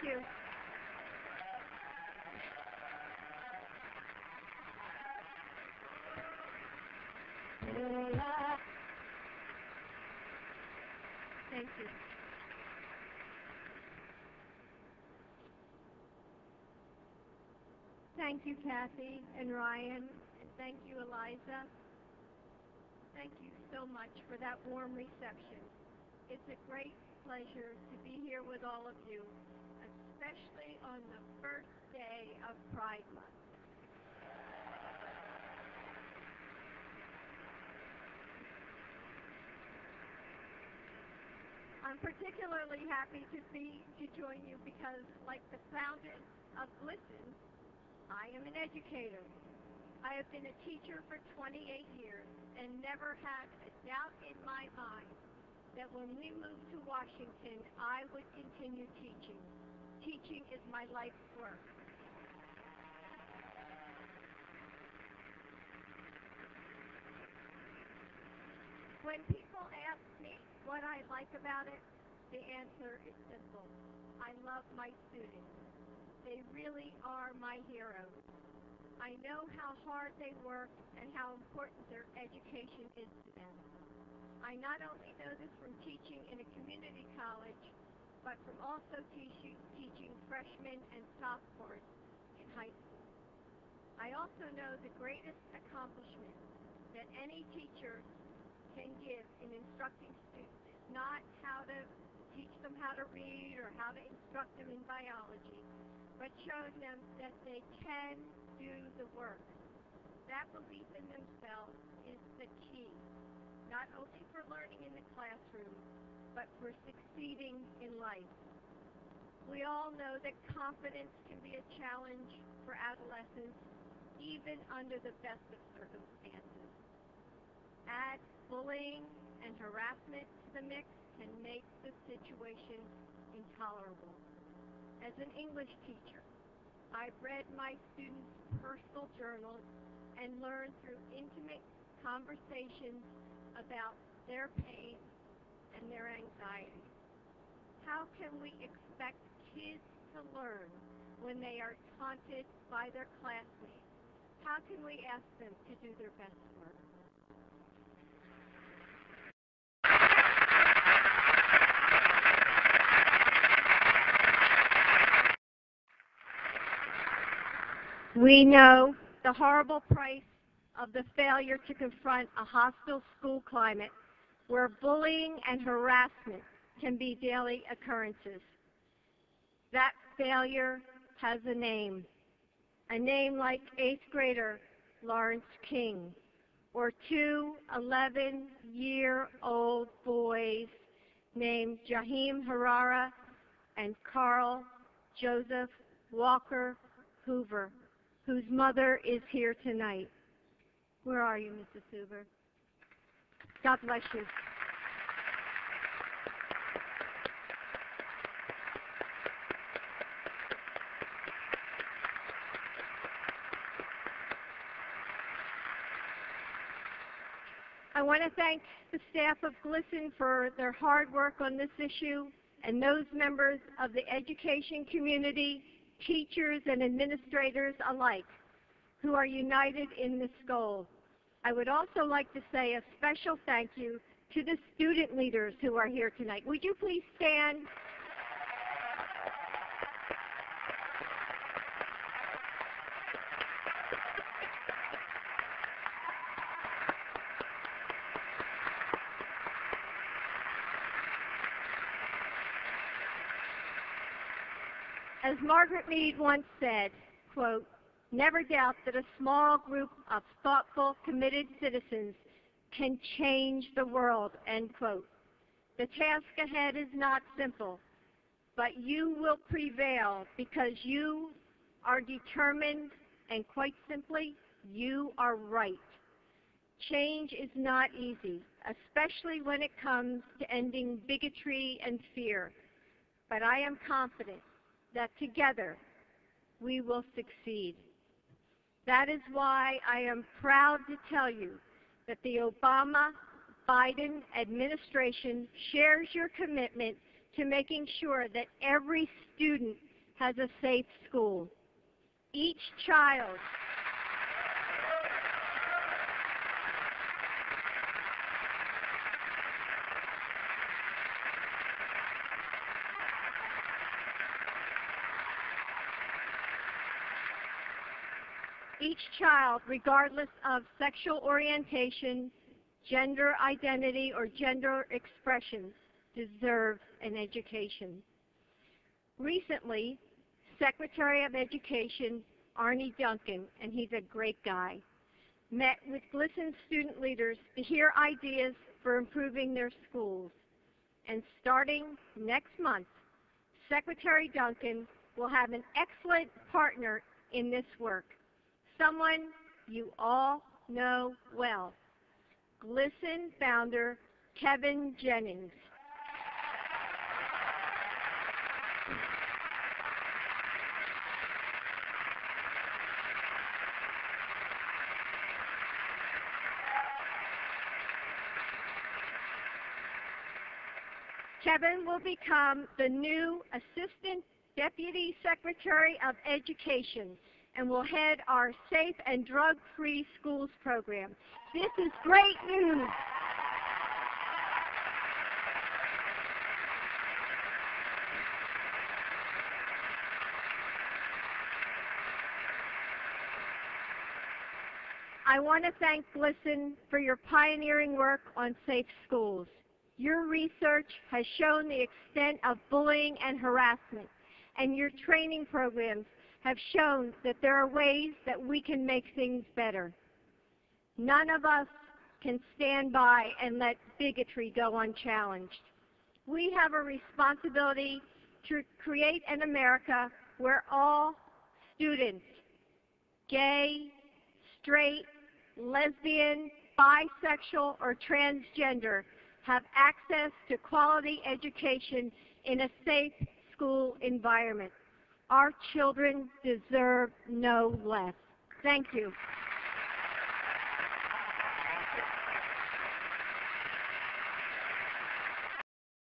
Thank you. Thank you. Thank you, Kathy and Ryan, and thank you, Eliza. Thank you so much for that warm reception. It's a great pleasure to be here with all of you, especially on the first day of Pride Month. I'm particularly happy to join you because, like the founder of GLSEN, I am an educator. I have been a teacher for 28 years and never had a doubt in my mind that when we moved to Washington, I would continue teaching. Teaching is my life's work. When people ask me what I like about it, the answer is simple. I love my students. They really are my heroes. I know how hard they work and how important their education is to them. I not only know this from teaching in a community college, but from also teaching freshmen and sophomores in high school. I also know the greatest accomplishment that any teacher can give in instructing students is not how to teach them how to read or how to instruct them in biology, but showing them that they can do the work. That belief in themselves is the key, not only for learning in the classroom, but for succeeding in life. We all know that confidence can be a challenge for adolescents, even under the best of circumstances. Add bullying and harassment to the mix can make the situation intolerable. As an English teacher, I've read my students' personal journals and learned through intimate conversations about their pain and their anxiety. How can we expect kids to learn when they are taunted by their classmates? How can we ask them to do their best work? We know the horrible price of the failure to confront a hostile school climate where bullying and harassment can be daily occurrences. That failure has a name like 8th grader Lawrence King, or two 11-year-old boys named Jaheim Harara and Carl Joseph Walker Hoover, whose mother is here tonight. Where are you, Mrs. Hoover? God bless you. I want to thank the staff of GLSEN for their hard work on this issue and those members of the education community, teachers and administrators alike, who are united in this goal. I would also like to say a special thank you to the student leaders who are here tonight. Would you please stand? As Margaret Mead once said, quote, "Never doubt that a small group of thoughtful, committed citizens can change the world," end quote. The task ahead is not simple, but you will prevail because you are determined and, quite simply, you are right. Change is not easy, especially when it comes to ending bigotry and fear, but I am confident that together we will succeed. That is why I am proud to tell you that the Obama-Biden administration shares your commitment to making sure that every student has a safe school. Each child regardless of sexual orientation, gender identity, or gender expression, deserves an education. Recently, Secretary of Education Arne Duncan, and he's a great guy, met with GLSEN student leaders to hear ideas for improving their schools. And starting next month, Secretary Duncan will have an excellent partner in this work, someone you all know well, GLSEN founder Kevin Jennings. Kevin will become the new Assistant Deputy Secretary of Education and will head our Safe and Drug-Free Schools program. This is great news. I want to thank GLSEN for your pioneering work on safe schools. Your research has shown the extent of bullying and harassment, and your training programs have shown that there are ways that we can make things better. None of us can stand by and let bigotry go unchallenged. We have a responsibility to create an America where all students, gay, straight, lesbian, bisexual, or transgender, have access to quality education in a safe school environment. Our children deserve no less. Thank you.